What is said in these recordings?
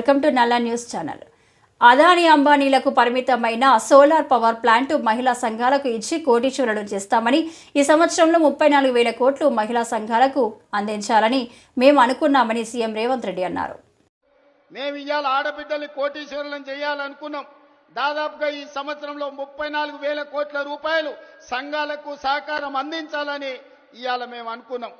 Welcome to నల్ల news channel. Adani అంబానీలకు పరిమితమైన solar power plant మహిళా సంఘాలకు ఇచ్చి కోటీశ్వరులు చేస్తామని, ఈ సంవత్సరంలో 34,000 కోట్లు మహిళా సంఘాలకు అందించాలని మేము అనుకున్నామని సీఎం రేవంత్ రెడ్డి అన్నారు. మేము ఇవాళ ఆడబిడ్డల్ని కోటీశ్వరులను చేయాలనుకున్నాం. దాదాపుగా ఈ సంవత్సరంలో 34,000 కోట్ల రూపాయలు సంఘాలకు సహకారం అందించాలని ఇవాళ మేము అనుకున్నాం.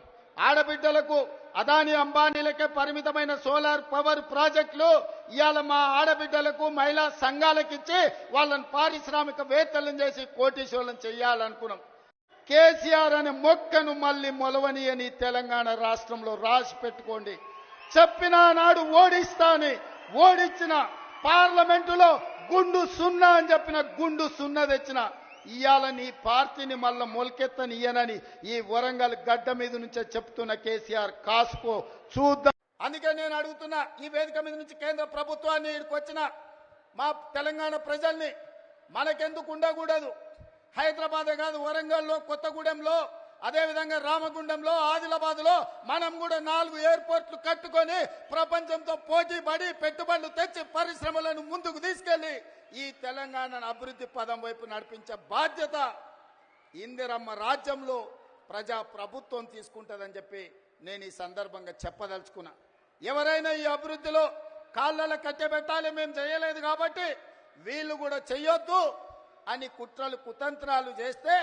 ఆడబిడ్డలకు అదానీ అంబానీలకే పరిమితమైన సోలార్ పవర్ ప్రాజెక్టులు ఇవాళ మా ఆడబిడ్డలకు మహిళా సంఘాలకు ఇచ్చి వాళ్ళని పారిశ్రామికవేత్తలను చేసి కోటీశ్వరులను చేయాలనుకున్నాం. కేసీఆర్ అనే మొక్కను మళ్ళీ మొలవనియని తెలంగాణ రాష్ట్రంలో రాసి పెట్టుకోండి. చెప్పిన నాడు ఓడిస్తాని, ఓడించిన పార్లమెంటులో గుండు సున్నా అని చెప్పిన గుండు సున్నా తెచ్చిన ఇవాళ నీ పార్టీని మళ్ళా మొలకెత్తనియనని ఈ వరంగల్ గడ్డ మీద నుంచే చెప్తున్న కేసీఆర్ కాసుకో, చూద్దాం. అందుకే నేను అడుగుతున్నా, ఈ వేదిక మీద నుంచి కేంద్ర ప్రభుత్వాన్ని ఇక్కడికి వచ్చిన మా తెలంగాణ ప్రజల్ని, మనకెందుకు ఉండకూడదు? హైదరాబాదే కాదు, వరంగల్లో, కొత్తగూడెంలో, అదేవిధంగా రామగుండంలో, ఆదిలాబాద్లో మనం కూడా 4 ఎయిర్పోర్ట్లు కట్టుకొని ప్రపంచంతో పోటీ పడి పెట్టుబడులు తెచ్చి పరిశ్రమలను ముందుకు తీసుకెళ్లి ఈ తెలంగాణను అభివృద్ధి పదం వైపు నడిపించే బాధ్యత ఇందిరమ్మ రాజ్యంలో ప్రజా ప్రభుత్వం తీసుకుంటుందని చెప్పి నేను ఈ సందర్భంగా చెప్పదలుచుకున్నా. ఎవరైనా ఈ అభివృద్ధిలో కాళ్ళలో కట్టబెట్టాలి, మేము చేయలేదు కాబట్టి వీళ్ళు కూడా చెయ్యొద్దు అని కుట్రలు కుతంత్రాలు చేస్తే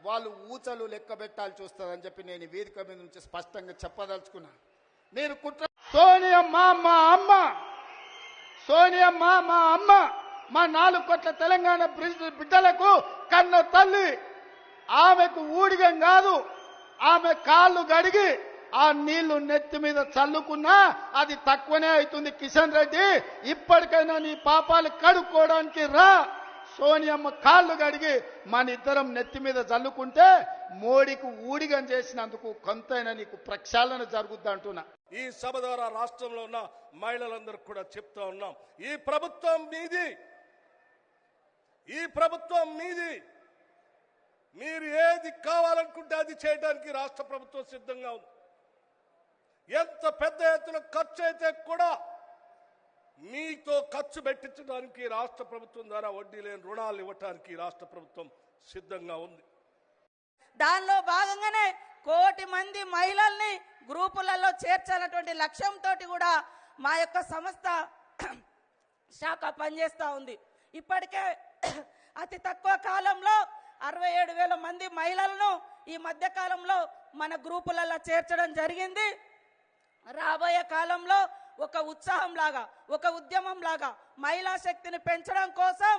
వాళ్ళు ఊచలు లెక్క పెట్టాల్సి వస్తుందని చెప్పి నేను ఈ వేదిక మీద నుంచి స్పష్టంగా చెప్పదలుచుకున్నా. మీరు కుట్ర సోనియమ్మ మా అమ్మ, సోనియమ్మ మా అమ్మ, మా 4 కోట్ల తెలంగాణ బిడ్డలకు కన్న తల్లి. ఆమెకు ఊడిగం కాదు, ఆమె కాళ్ళు గడిగి ఆ నీళ్లు నెత్తి మీద చల్లుకున్నా అది తక్కువనే అవుతుంది. కిషన్ రెడ్డి, ఇప్పటికైనా నీ పాపాలు కడుక్కోవడానికి రా. సోనియమ్మ కాళ్ళు గడిగి మన ఇద్దరం నెత్తి మీద చల్లుకుంటే మోడీకి ఊడిగం చేసినందుకు కొంతైనా నీకు ప్రక్షాళన జరుగుద్ది అంటున్నా. ఈ సభ ద్వారా రాష్ట్రంలో ఉన్న మహిళలందరికీ కూడా చెప్తా ఉన్నాం, ఈ ప్రభుత్వం మీది, ఈ ప్రభుత్వం మీది. మీరు ఏది కావాలనుకుంటే అది చేయడానికి రాష్ట్ర ప్రభుత్వం సిద్ధంగా ఉంది. ఎంత పెద్ద ఎత్తున ఖర్చు అయితే కూడా మీతో ఖర్చు పెట్టించడానికి రాష్ట్ర ప్రభుత్వం ద్వారా వడ్డీ లేని రుణాలు ఇవ్వడానికి రాష్ట్ర ప్రభుత్వం సిద్ధంగా ఉంది. దానిలో భాగంగానే 1 కోటి మంది మహిళల్ని గ్రూపులలో చేర్చాలన్నటువంటి లక్ష్యంతో కూడా మా యొక్క సంస్థ శాఖ పనిచేస్తూ ఉంది. ఇప్పటికే అతి తక్కువ కాలంలో 67,000 మంది మహిళలను ఈ మధ్య కాలంలో మన గ్రూపులలో చేర్చడం జరిగింది. రాబోయే కాలంలో ఒక ఉత్సాహం లాగా, ఒక ఉద్యమం లాగా మహిళా శక్తిని పెంచడం కోసం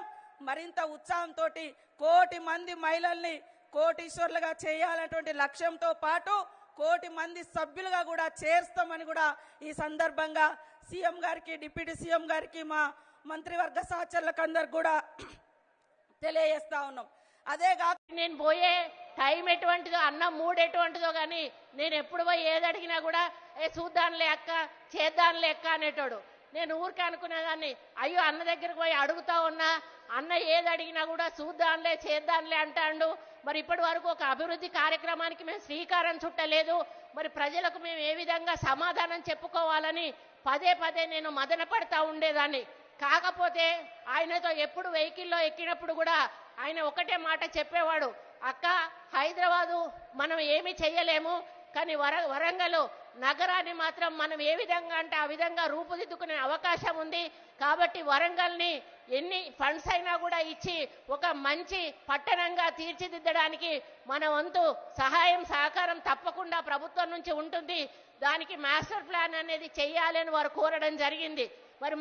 మరింత ఉత్సాహంతో 1 కోటి మంది మహిళల్ని కోటీశ్వర్లుగా చేయాలనేటువంటి లక్ష్యంతో పాటు 1 కోటి మంది సభ్యులుగా కూడా చేర్స్తామని కూడా ఈ సందర్భంగా సీఎం గారికి, డిప్యూటీ సీఎం గారికి, మా మంత్రివర్గ సహచరులకు అందరికి కూడా తెలియజేస్తా ఉన్నాం. అదే కాక నేను పోయే టైం ఎటువంటిదో, అన్న మూడు ఎటువంటిదో కానీ నేను ఎప్పుడు పోయి ఏది అడిగినా కూడా చూద్దానులే అక్క, చేద్దానులే అక్క అనేటోడు. నేను ఊరికే అనుకునేదాన్ని, అయ్యో అన్న దగ్గరికి పోయి అడుగుతా ఉన్నా, అన్న ఏది అడిగినా కూడా చూద్దానులే చేద్దానులే అంటాడు. మరి ఇప్పటి వరకు ఒక అభివృద్ధి కార్యక్రమానికి మేము శ్రీకారం చుట్టలేదు. మరి ప్రజలకు మేము ఏ విధంగా సమాధానం చెప్పుకోవాలని పదే పదే నేను మదన పడతా ఉండేదాన్ని. కాకపోతే ఆయనతో ఎప్పుడు వెహికల్లో ఎక్కినప్పుడు కూడా ఆయన ఒకటే మాట చెప్పేవాడు, అక్క హైదరాబాదు మనం ఏమీ చెయ్యలేము, కానీ వరంగల్ నగరాన్ని మాత్రం మనం ఏ విధంగా అంటే ఆ విధంగా రూపుదిద్దుకునే అవకాశం ఉంది. కాబట్టి వరంగల్ని ఎన్ని ఫండ్స్ అయినా కూడా ఇచ్చి ఒక మంచి పట్టణంగా తీర్చిదిద్దడానికి మన వంతు సహాయం సహకారం తప్పకుండా ప్రభుత్వం నుంచి ఉంటుంది. దానికి మాస్టర్ ప్లాన్ అనేది చెయ్యాలని వారు కోరడం జరిగింది. మరి